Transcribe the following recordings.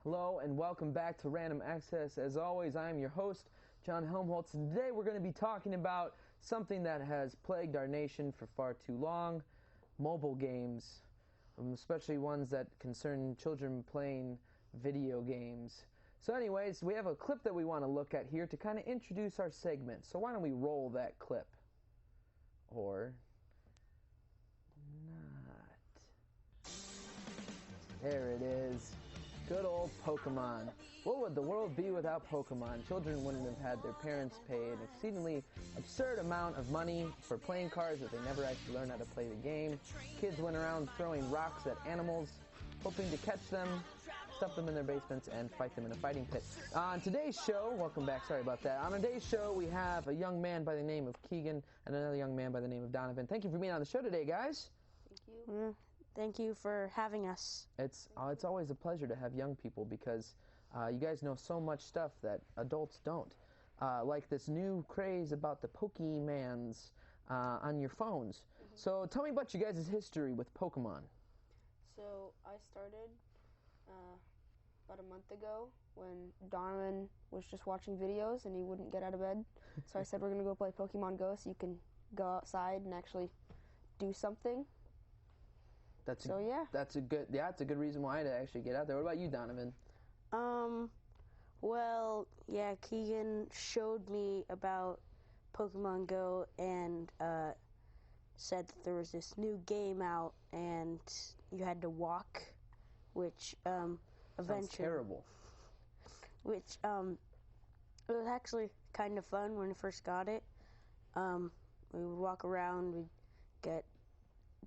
Hello and welcome back to Random Access. As always, I am your host, Jon Helmholz, and today we're going to be talking about something that has plagued our nation for far too long, mobile games, especially ones that concern children playing video games. So anyways, we have a clip that we want to look at here to kind of introduce our segment. So why don't we roll that clip? Or not. There it is. Good old Pokemon. What would the world be without Pokemon? Children wouldn't have had their parents pay an exceedingly absurd amount of money for playing cards that they never actually learned how to play the game. Kids went around throwing rocks at animals, hoping to catch them, stuff them in their basements, and fight them in a fighting pit. On today's show, welcome back, sorry about that. On today's show, we have a young man by the name of Keegan and another young man by the name of Donovan. Thank you for being on the show today, guys. Thank you. Thank you for having us. It's always a pleasure to have young people because you guys know so much stuff that adults don't. Like this new craze about the Pokemans on your phones. Mm-hmm. So tell me about you guys' history with Pokemon. So I started about a month ago when Donovan was just watching videos and he wouldn't get out of bed. So I said we're going to go play Pokemon Go so you can go outside and actually do something. That's a good reason why to actually get out there. What about you, Donovan? Well, yeah, Keegan showed me about Pokemon Go and said that there was this new game out and you had to walk, which eventually sounds terrible. Which it was actually kind of fun when we first got it. We would walk around, we'd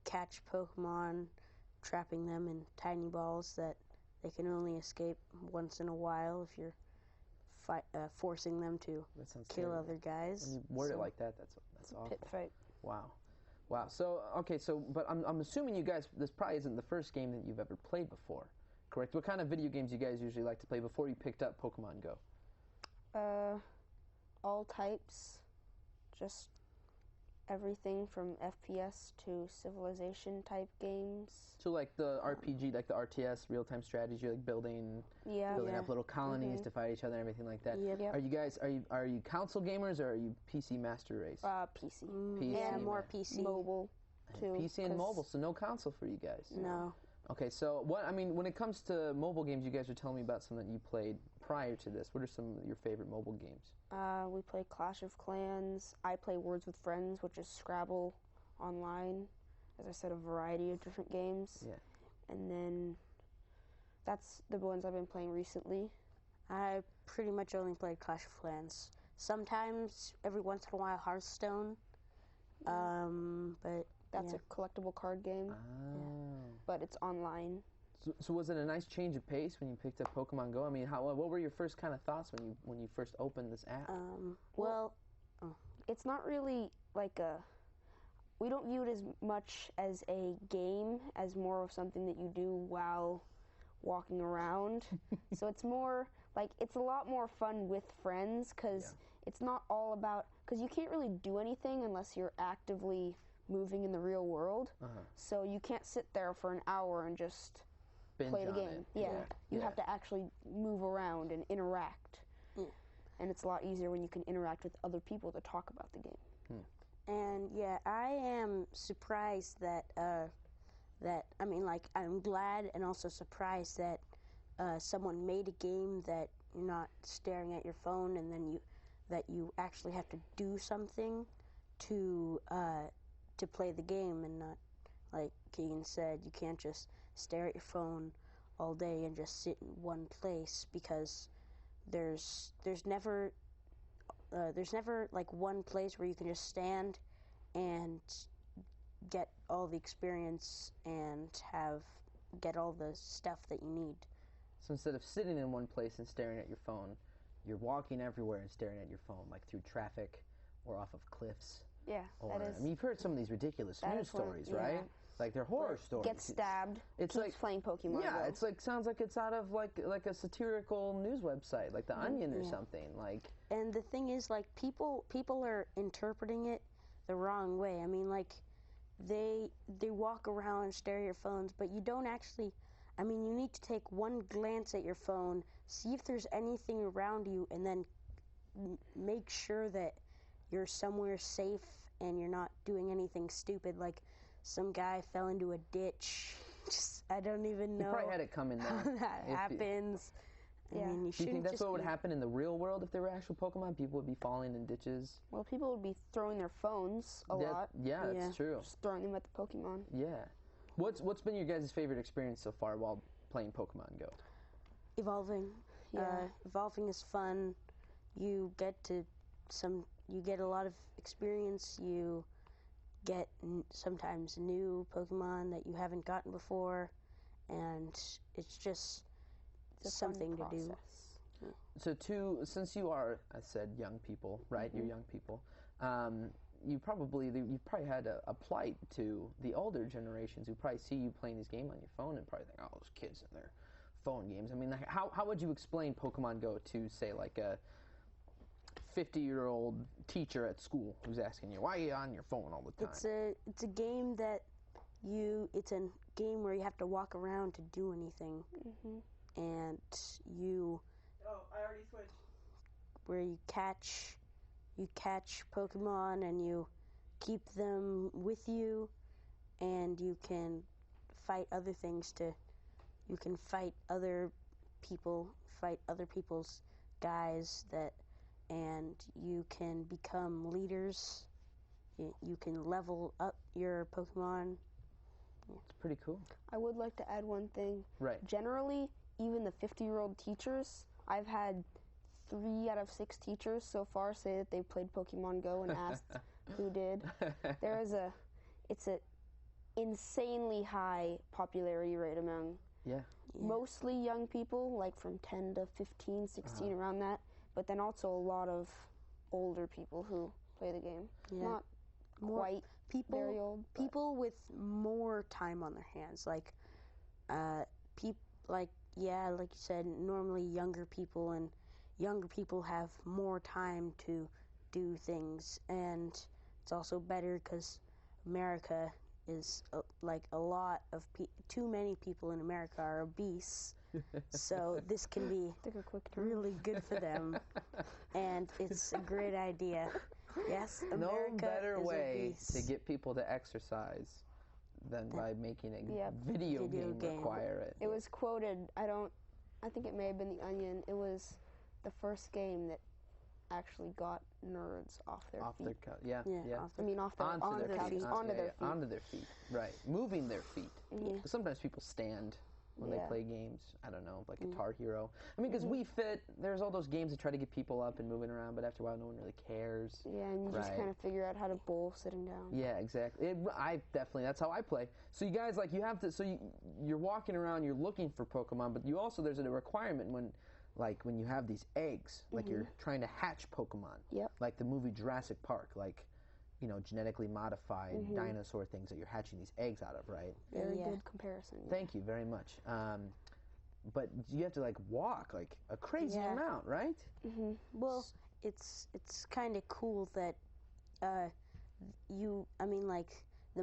catch Pokemon, trapping them in tiny balls that they can only escape once in a while if you're forcing them to kill other guys. When you word it like that, that's awful. Pit fight. Wow. So okay, but I'm assuming you guys, this probably isn't the first game that you've ever played before, correct? What kind of video games you guys usually like to play before you picked up Pokemon Go? All types, just everything from FPS to civilization type games. So like the RPG, like the RTS, real-time strategy, like building up little colonies to fight each other and everything like that. Yep. Are you guys are you console gamers or are you PC master race? PC. PC. Yeah, more PC. Mobile too. PC and mobile, so no console for you guys. No. Okay, so when it comes to mobile games, you guys are telling me about some that you played prior to this. What are some of your favorite mobile games? We play Clash of Clans. I play Words with Friends, which is Scrabble online. As I said, a variety of different games. Yeah. And then that's the ones I've been playing recently. I pretty much only played Clash of Clans. Sometimes, every once in a while, Hearthstone. But that's a collectible card game. Oh. But it's online. So was it a nice change of pace when you picked up Pokemon Go? I mean, what were your first kind of thoughts when you first opened this app? It's not really like we don't view it as much as a game as more of something that you do while walking around. So it's more like, it's a lot more fun with friends because it's not all about, because you can't really do anything unless you're actively moving in the real world. So you can't sit there for an hour and just play the game. You have to actually move around and interact. And it's a lot easier when you can interact with other people to talk about the game. And yeah, I am surprised that I'm glad and also surprised that someone made a game that you're not staring at your phone and then you actually have to do something to play the game, and not, like Keegan said, you can't just stare at your phone all day and just sit in one place, because there's never like one place where you can just stand and get all the experience and get all the stuff that you need. So instead of sitting in one place and staring at your phone, you're walking everywhere and staring at your phone, like through traffic or off of cliffs. Yeah, I mean, you've heard some of these ridiculous news stories, right? Like they're horror stories. Get stabbed. It's like playing Pokemon. Yeah, Go. it's like, sounds like it's out of like a satirical news website, like The Onion or something. Like. And the thing is, like, people are interpreting it the wrong way. I mean, like, they walk around and stare at your phones, but you don't actually. I mean, you need to take one glance at your phone, see if there's anything around you, and then make sure that you're somewhere safe and you're not doing anything stupid, like some guy fell into a ditch. Just, I don't even know. You probably had it coming how though. that happens. Yeah. I mean, you Do you think that's just what would happen in the real world if there were actual Pokemon? People would be falling in ditches? Well, people would be throwing their phones a lot. Yeah, Yeah. that's true. Just throwing them at the Pokemon. Yeah. What's been your guys' favorite experience so far while playing Pokemon Go? Evolving. Yeah. Evolving is fun. You get a lot of experience. You get sometimes new Pokemon that you haven't gotten before, and it's just It's a fun something to do. process. So since you are, I said, young people, right? You're young people. You've probably had a plight to the older generations who probably see you playing this game on your phone and probably think, oh, those kids and their phone games. I mean, like, how would you explain Pokemon Go to, say, like a 50-year-old teacher at school who's asking you, why are you on your phone all the time? It's a game that it's a game where you have to walk around to do anything, and you. Oh, I already switched. Where you catch Pokemon and you keep them with you, and you can fight other things you can fight other people's guys and you can become leaders. You can level up your Pokemon. It's pretty cool. I would like to add one thing. Right. Generally, even the 50-year-old teachers, I've had 3 out of 6 teachers so far say that they played Pokemon Go and asked who did. It's a insanely high popularity rate among mostly young people, like from 10 to 15, 16, around that, but then also a lot of older people who play the game. Yeah. Not quite very old. People with more time on their hands, like like you said, normally younger people have more time to do things, and it's also better because America is like a lot of too many people in America are obese, so this can be really good for them, and it's a great idea. Yes, America no better is way obese. to get people to exercise than by making a video game require it. It was quoted, I think it may have been The Onion, it was the first game that actually got nerds off their feet. Onto their feet, right. Moving their feet. Yeah. Sometimes people stand when they play games. I don't know, like Guitar Hero. I mean, because Wii Fit, there's all those games that try to get people up and moving around, but after a while, no one really cares. Yeah, and you just kind of figure out how to bowl sitting down. Yeah, exactly. That's how I play. So you guys, like, you have to, you're walking around, you're looking for Pokemon, but you also, there's a requirement when you have these eggs, like you're trying to hatch Pokemon. Yep. Like the movie Jurassic Park, like, genetically modified dinosaur things that you're hatching these eggs out of, right? Very good comparison. Thank you very much. But you have to, like, walk, like, a crazy amount, right? Well, it's kind of cool that the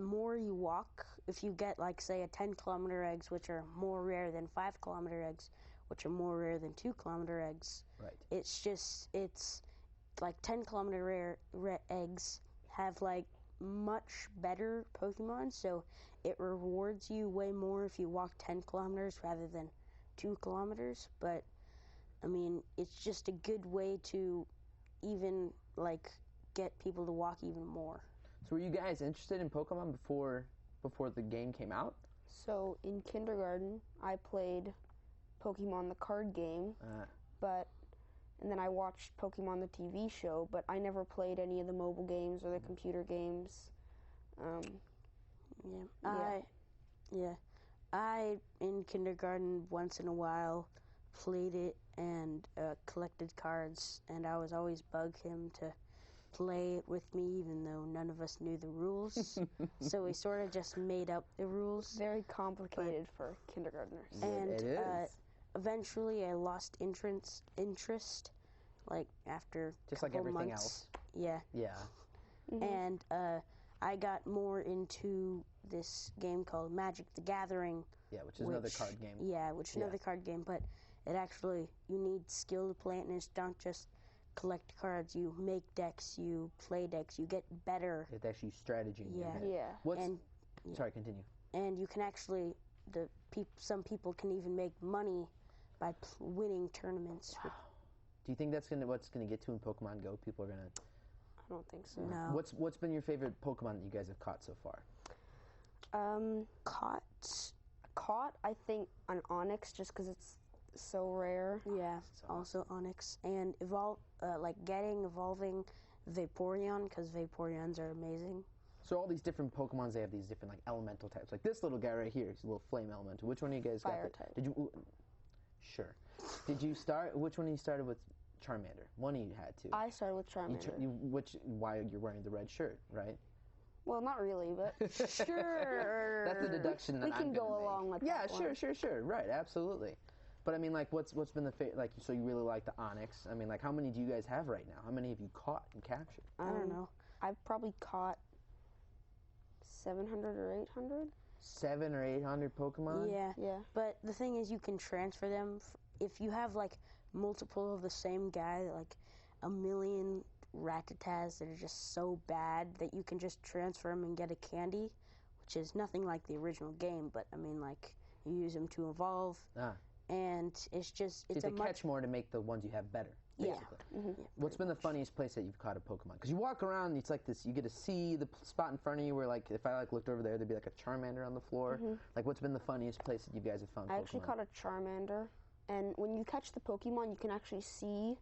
more you walk, if you get, like, say, a 10-kilometer eggs, which are more rare than 5-kilometer eggs, which are more rare than 2-kilometer eggs. Right. It's like 10-kilometer rare eggs have, like, much better Pokemon, so it rewards you way more if you walk 10 kilometers rather than 2 kilometers. But, I mean, it's just a good way to even, like, get people to walk even more. So were you guys interested in Pokemon before the game came out? So in kindergarten, I played Pokemon the card game, and then I watched Pokemon the TV show, but I never played any of the mobile games or the computer games. I in kindergarten once in a while played it and collected cards, and I was always bug him to play it with me, even though none of us knew the rules. So we sort of just made up the rules. Very complicated for kindergartners. And it is. Eventually I lost interest, like after just like everything months. else. Yeah. And I got more into this game called Magic the Gathering, Yeah, which is another card game. Yeah, which is another card game, but it actually, you need skill to play it, and it's not just collect cards. You make decks, you play decks, you get better. It's actually strategy in your head. Yeah. Sorry, continue. And you can actually, some people can even make money by winning tournaments. Wow. Do you think that's what's gonna get to in Pokemon Go? People are gonna. I don't think so. No. What's been your favorite Pokemon that you guys have caught so far? Caught, I think, an Onix, just because it's so rare. Yeah, also Onix. And evolving Vaporeon, because Vaporeons are amazing. So all these different Pokemons, they have these different like elemental types. Like this little guy right here, he's a little flame elemental. Which one of you guys Fire got? type. Did you? Sure. Did you start? Which one of you started with Charmander? One of you had to. I started with Charmander. Why you're wearing the red shirt, right? Well, not really, but sure. That's the deduction that we can go along with that one. Sure. Right, absolutely. But I mean, like, what's been the like? So you really like the Onix? I mean, like, how many do you guys have right now? How many have you caught and captured? I don't know. I've probably caught 700 or 800. 700 or 800 Pokemon? Yeah. But the thing is, you can transfer them. If you have, like, multiple of the same guy, like a million Rattatas that are just so bad that you can just transfer them and get a candy, which is nothing like the original game, but, I mean, like, you use them to evolve. And it's just... It's catch more to make the ones you have better, basically. Yeah. Mm-hmm. What's been the funniest place that you've caught a Pokemon? Because you walk around, it's like this, you get to see the spot in front of you where, like, if I, like, looked over there, there'd be, like, a Charmander on the floor. Like, what's been the funniest place that you guys have found Pokemon? I actually caught a Charmander, and when you catch the Pokemon, you can actually see...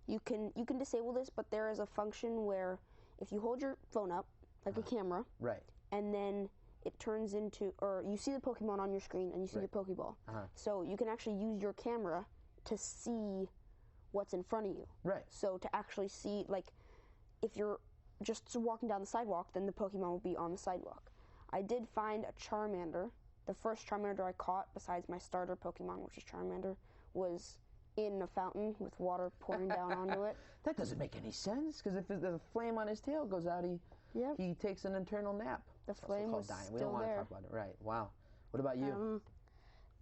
You can disable this, but there is a function where if you hold your phone up, like a camera, right, and then it turns into, or you see the Pokemon on your screen and you see the Pokeball. So you can actually use your camera to see what's in front of you. Right. So to actually see, like, if you're just walking down the sidewalk, then the Pokemon will be on the sidewalk. I did find a Charmander. The first Charmander I caught, besides my starter Pokemon, which is Charmander, was in a fountain with water pouring down onto it. That doesn't make any sense, because if the flame on his tail goes out, he takes an internal nap. The flame was dying. We don't want to talk about it. Right. Wow. What about you?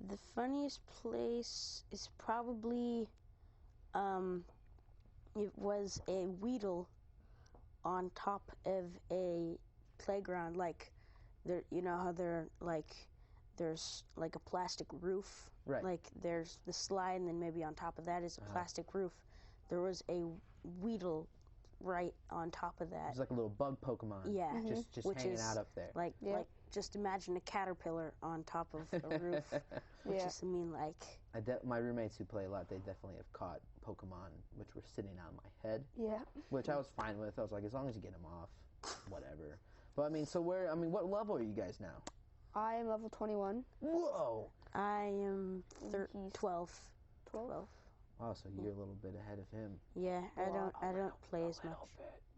The funniest place is probably it was a Weedle on top of a playground. Like, there, you know how there's like a plastic roof. Right. Like there's the slide, and then maybe on top of that is a plastic roof. There was a Weedle right on top of that. It's like a little bug Pokemon. Yeah. Just hanging out up there. Like just imagine a caterpillar on top of a roof. Which is, I mean, like... my roommates who play a lot, they definitely have caught Pokemon which were sitting on my head. Yeah. Which I was fine with. I was like, as long as you get them off, whatever. But I mean, what level are you guys now? I am level 21. Whoa! I am 12. 12? Wow, so you're a little bit ahead of him. Yeah, I don't play as much.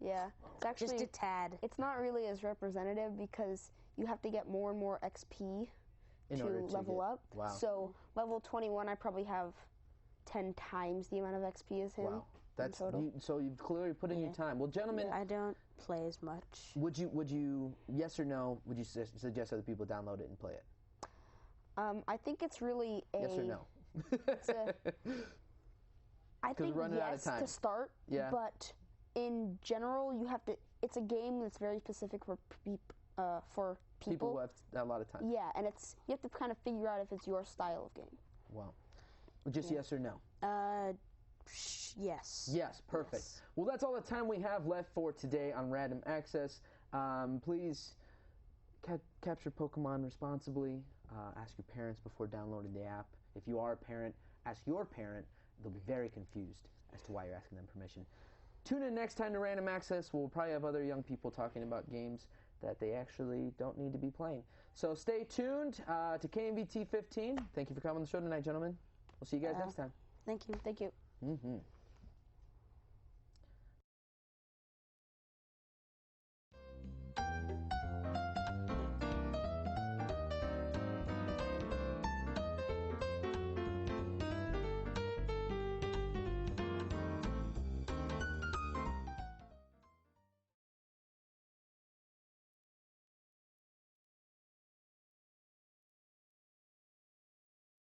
Yeah, it's actually just a tad. It's not really as representative because you have to get more and more XP to level up. Wow. So level 21, I probably have 10 times the amount of XP as him. Wow, that's so you've clearly put in your time. Well, gentlemen, I don't play as much. Would you yes or no? Would you suggest other people download it and play it? I think it's really a yes or no. I think yes to start, but in general, you have to. It's a game that's very specific for people who have a lot of time. Yeah, and you have to kind of figure out if it's your style of game. Wow. Just yes or no? Yes. Yes, perfect. Yes. Well, that's all the time we have left for today on Random Access. Please capture Pokemon responsibly. Ask your parents before downloading the app. If you are a parent, ask your parent. They'll be very confused as to why you're asking them permission. Tune in next time to Random Access. We'll probably have other young people talking about games that they actually don't need to be playing. So stay tuned to KMVT15. Thank you for coming on the show tonight, gentlemen. We'll see you guys next time. Thank you. Thank you.